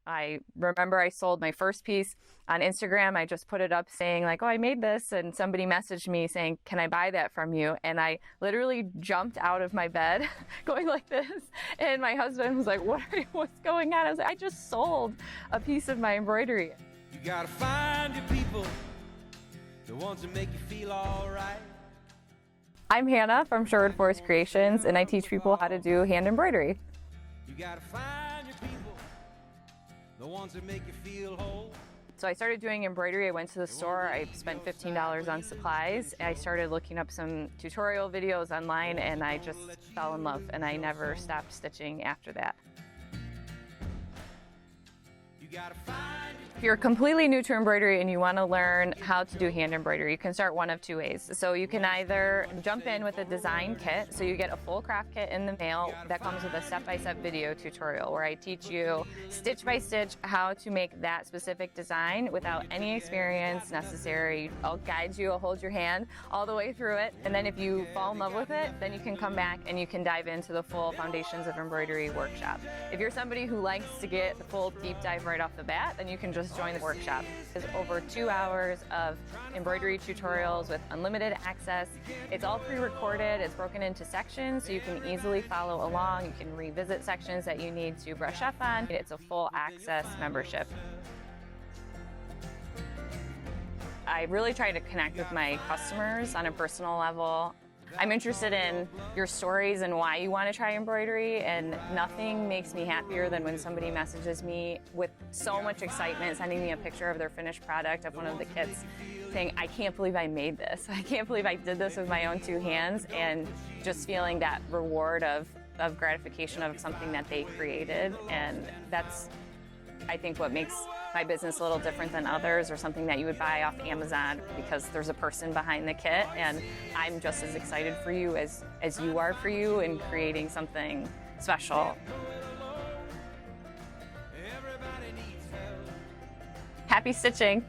I remember I sold my first piece on Instagram. I just put it up saying like, oh, I made this. And somebody messaged me saying, can I buy that from you? And I literally jumped out of my bed going like this. And my husband was like, what's going on? I was like, I just sold a piece of my embroidery. You gotta find your people, the ones that make you feel all right. I'm Hannah from Sherwood Forest Creations, and I teach people how to do hand embroidery. You gotta find your people, the ones that make you feel whole. So I started doing embroidery. I went to the store. I spent $15 on supplies. I started looking up some tutorial videos online, and I just fell in love, and I never stopped stitching after that. You gotta find If you're completely new to embroidery and you want to learn how to do hand embroidery, you can start one of two ways. So you can either jump in with a design kit, so you get a full craft kit in the mail that comes with a step-by-step video tutorial where I teach you stitch by stitch how to make that specific design without any experience necessary. I'll guide you, I'll hold your hand all the way through it, and then if you fall in love with it, then you can come back and you can dive into the full Foundations of Embroidery workshop. If you're somebody who likes to get the full deep dive right off the bat, then you can just join the workshop. There's over 2 hours of embroidery tutorials with unlimited access. It's all pre-recorded, it's broken into sections so you can easily follow along. You can revisit sections that you need to brush up on. It's a full access membership. I really try to connect with my customers on a personal level. I'm interested in your stories and why you want to try embroidery, and nothing makes me happier than when somebody messages me with so much excitement, sending me a picture of their finished product of one of the kits, saying, I can't believe I made this. I can't believe I did this with my own 2 hands, and just feeling that reward of gratification of something that they created. And that's, I think, what makes my business a little different than others, or something that you would buy off Amazon, because there's a person behind the kit, and I'm just as excited for you as you are for you in creating something special. Happy stitching!